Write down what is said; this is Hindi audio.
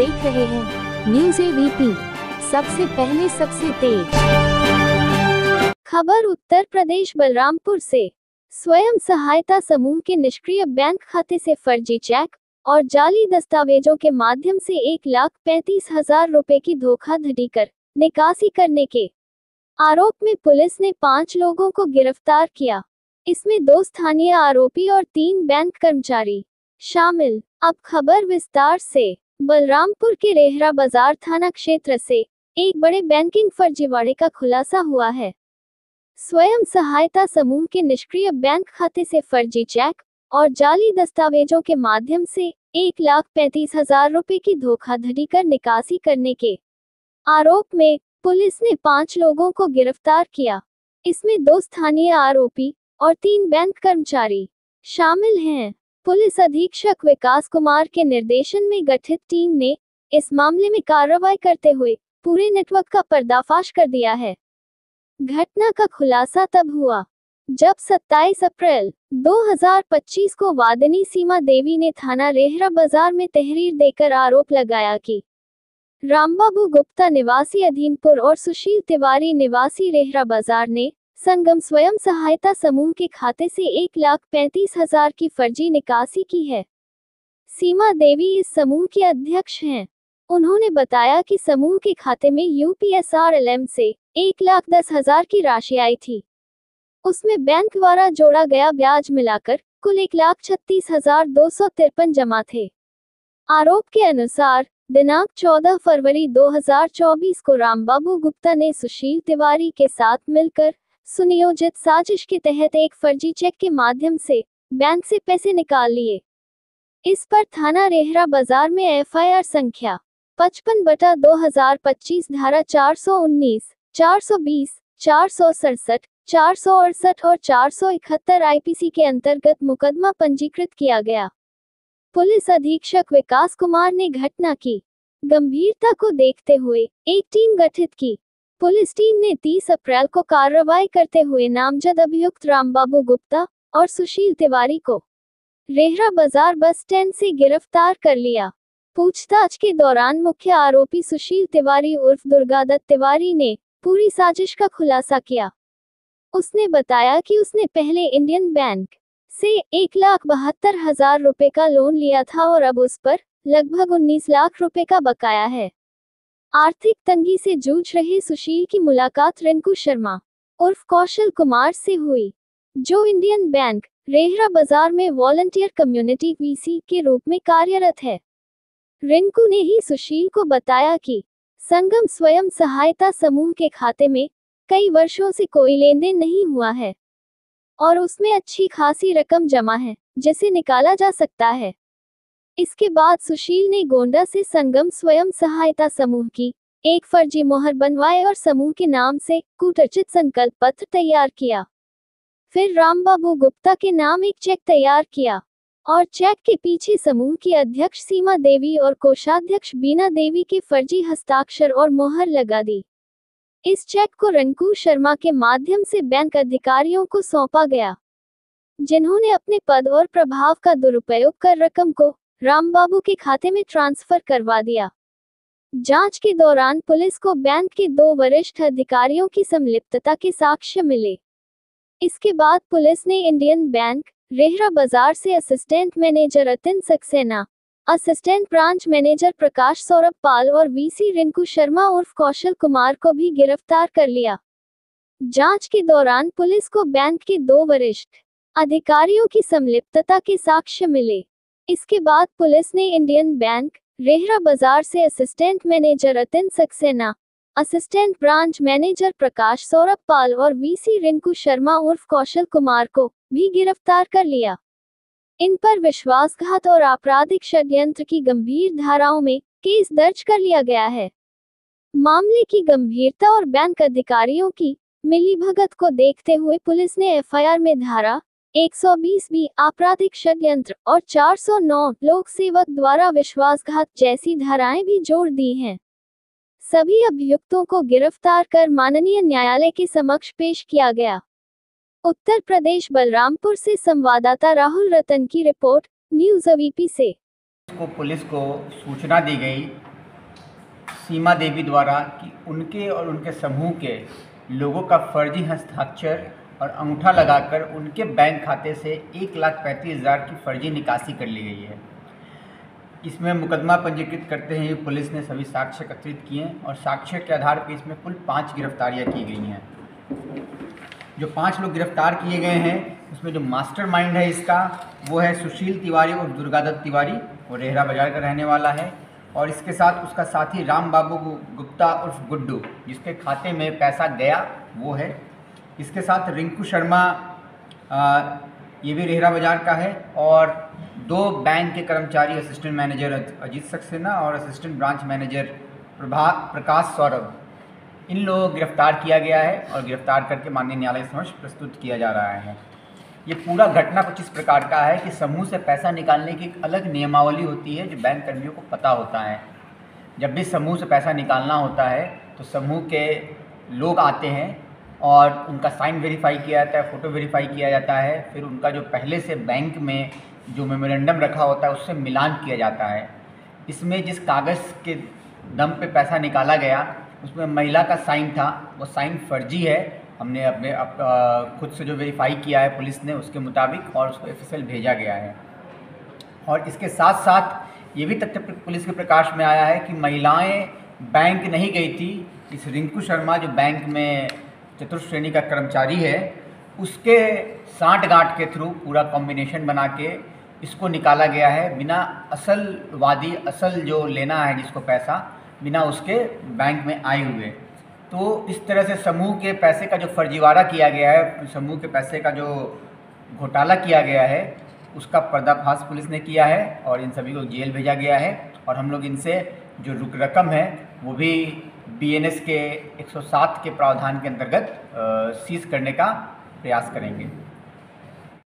देख रहे हैं न्यूज़ एबीपी, सबसे पहले सबसे तेज खबर। उत्तर प्रदेश बलरामपुर से स्वयं सहायता समूह के निष्क्रिय बैंक खाते से फर्जी चेक और जाली दस्तावेजों के माध्यम से 1,35,000 रुपए की धोखाधड़ी कर निकासी करने के आरोप में पुलिस ने 5 लोगों को गिरफ्तार किया। इसमें 2 स्थानीय आरोपी और 3 बैंक कर्मचारी शामिल। अब खबर विस्तार से। बलरामपुर के रेहरा बाजार थाना क्षेत्र से एक बड़े बैंकिंग फर्जीवाड़े का खुलासा हुआ है। स्वयं सहायता समूह के निष्क्रिय बैंक खाते से फर्जी चेक और जाली दस्तावेजों के माध्यम से 1,35,000 रुपए की धोखाधड़ी कर निकासी करने के आरोप में पुलिस ने 5 लोगों को गिरफ्तार किया। इसमें 2 स्थानीय आरोपी और 3 बैंक कर्मचारी शामिल हैं। पुलिस अधीक्षक विकास कुमार के निर्देशन में गठित टीम ने इस मामले में कार्रवाई करते हुए पूरे नेटवर्क का पर्दाफाश कर दिया है। घटना का खुलासा तब हुआ जब 27 अप्रैल 2025 को वादिनी सीमा देवी ने थाना रेहरा बाजार में तहरीर देकर आरोप लगाया कि रामबाबू गुप्ता निवासी अधीनपुर और सुशील तिवारी निवासी रेहरा बाजार ने संगम स्वयं सहायता समूह के खाते से 1,35,000 की फर्जी निकासी की है। सीमा देवी इस समूह की अध्यक्ष हैं। उन्होंने बताया कि समूह के खाते में UPSRLM से 1,10,000 की राशि आई थी। उसमें बैंक द्वारा जोड़ा गया ब्याज मिलाकर कुल 1,36,253 जमा थे। आरोप के अनुसार दिनांक 14 फरवरी 2024 को रामबाबू गुप्ता ने सुशील तिवारी के साथ मिलकर सुनियोजित साजिश के तहत एक फर्जी चेक के माध्यम से बैंक से पैसे निकाल लिए। इस पर थाना रेहरा बाजार में FIR संख्या 55/2025 धारा 419, 420, 467, 468 और 471 IPC के अंतर्गत मुकदमा पंजीकृत किया गया। पुलिस अधीक्षक विकास कुमार ने घटना की गंभीरता को देखते हुए एक टीम गठित की। पुलिस टीम ने 30 अप्रैल को कार्रवाई करते हुए नामजद अभियुक्त रामबाबू गुप्ता और सुशील तिवारी को रेहरा बाजार बस स्टैंड से गिरफ्तार कर लिया। पूछताछ के दौरान मुख्य आरोपी सुशील तिवारी उर्फ दुर्गादत्त तिवारी ने पूरी साजिश का खुलासा किया। उसने बताया कि उसने पहले इंडियन बैंक से 1,72,000 रुपए का लोन लिया था और अब उस पर लगभग 19 लाख रुपए का बकाया है। आर्थिक तंगी से जूझ रहे सुशील की मुलाकात रिंकू शर्मा उर्फ कौशल कुमार से हुई, जो इंडियन बैंक रेहरा बाजार में वॉलंटियर कम्युनिटी VC के रूप में कार्यरत है। रिंकू ने ही सुशील को बताया कि संगम स्वयं सहायता समूह के खाते में कई वर्षों से कोई लेन देन नहीं हुआ है और उसमें अच्छी खासी रकम जमा है जिसे निकाला जा सकता है। इसके बाद सुशील ने गोंडा से संगम स्वयं सहायता समूह की एक फर्जी मोहर बनवाए और समूह के नाम से कूटरचित संकल्प पत्र तैयार किया। फिर रामबाबू गुप्ता के नाम एक चेक तैयार किया और चेक के पीछे समूह की अध्यक्ष सीमा देवी और कोषाध्यक्ष बीना देवी के फर्जी हस्ताक्षर और मोहर लगा दी। इस चेक को रिंकू शर्मा के माध्यम से बैंक अधिकारियों को सौंपा गया, जिन्होंने अपने पद और प्रभाव का दुरुपयोग कर रकम को रामबाबू के खाते में ट्रांसफर करवा दिया। जांच के दौरान पुलिस को बैंक के 2 वरिष्ठ अधिकारियों की संलिप्तता के साक्ष्य मिले। इसके बाद पुलिस ने इंडियन बैंक रेहरा बाजार से assistant manager Atin Saxena, assistant branch manager Prakash Saurabh Pal और VC रिंकू शर्मा उर्फ कौशल कुमार को भी गिरफ्तार कर लिया। जांच के दौरान पुलिस को बैंक के 2 वरिष्ठ अधिकारियों की संलिप्तता के साक्ष्य मिले। इसके बाद पुलिस ने इंडियन बैंक रेहरा बाजार से assistant manager Atin Saxena, assistant branch manager Prakash Saurabh Pal और VC रिंकू शर्मा उर्फ कौशल कुमार को भी गिरफ्तार कर लिया। इन पर विश्वासघात और आपराधिक षड्यंत्र की गंभीर धाराओं में केस दर्ज कर लिया गया है। मामले की गंभीरता और बैंक अधिकारियों की मिलीभगत को देखते हुए पुलिस ने FIR में धारा 120B आपराधिक षड्यंत्र और 409 लोक सेवक द्वारा विश्वासघात जैसी धाराएं भी जोड़ दी हैं। सभी अभियुक्तों को गिरफ्तार कर माननीय न्यायालय के समक्ष पेश किया गया। उत्तर प्रदेश बलरामपुर से संवाददाता राहुल रतन की रिपोर्ट, न्यूज़ एबीपी से। पुलिस को सूचना दी गई सीमा देवी द्वारा कि उनके और उनके समूह के लोगों का फर्जी हस्ताक्षर और अंगूठा लगाकर उनके बैंक खाते से 1,35,000 की फर्जी निकासी कर ली गई है। इसमें मुकदमा पंजीकृत करते ही पुलिस ने सभी साक्ष्य एकत्रित किए और साक्ष्य के आधार पर इसमें कुल 5 गिरफ्तारियां की गई हैं। जो 5 लोग गिरफ्तार किए गए हैं उसमें जो मास्टरमाइंड है इसका वो है सुशील तिवारी और दुर्गादत्त तिवारी, वो रेहरा बाजार का रहने वाला है। और इसके साथ उसका साथी राम बाबू गुप्ता उर्फ गुड्डू, जिसके खाते में पैसा गया वो है। इसके साथ रिंकू शर्मा, ये भी रेहरा बाजार का है। और 2 बैंक के कर्मचारी, असिस्टेंट मैनेजर अजीत सक्सेना और assistant branch manager Prakash Saurabh, इन लोगों को गिरफ्तार किया गया है और गिरफ्तार करके माननीय न्यायालय के समक्ष प्रस्तुत किया जा रहा है। ये पूरा घटना कुछ इस प्रकार का है कि समूह से पैसा निकालने की एक अलग नियमावली होती है जो बैंक कर्मियों को पता होता है। जब भी समूह से पैसा निकालना होता है तो समूह के लोग आते हैं और उनका साइन वेरीफाई किया जाता है, फ़ोटो वेरीफाई किया जाता है, फिर उनका जो पहले से बैंक में जो मेमोरेंडम रखा होता है उससे मिलान किया जाता है। इसमें जिस कागज़ के दम पे पैसा निकाला गया उसमें महिला का साइन था, वो साइन फर्जी है। हमने अपने खुद से जो वेरीफाई किया है पुलिस ने उसके मुताबिक, और उसको एफएसएल भेजा गया है। और इसके साथ साथ ये भी तथ्य पुलिस के प्रकाश में आया है कि महिलाएं बैंक नहीं गई थी। इस रिंकू शर्मा जो बैंक में चतुर्थ श्रेणी का कर्मचारी है उसके साँठ-गाँठ के थ्रू पूरा कॉम्बिनेशन बना के इसको निकाला गया है, बिना असल वादी, असल जो लेना है जिसको पैसा, बिना उसके बैंक में आए हुए। तो इस तरह से समूह के पैसे का जो फर्जीवाड़ा किया गया है, समूह के पैसे का जो घोटाला किया गया है, उसका पर्दाफाश पुलिस ने किया है और इन सभी को जेल भेजा गया है। और हम लोग इनसे जो रकम है वो भी बीएनएस के 107 के प्रावधान के अंतर्गत सीज करने का प्रयास करेंगे।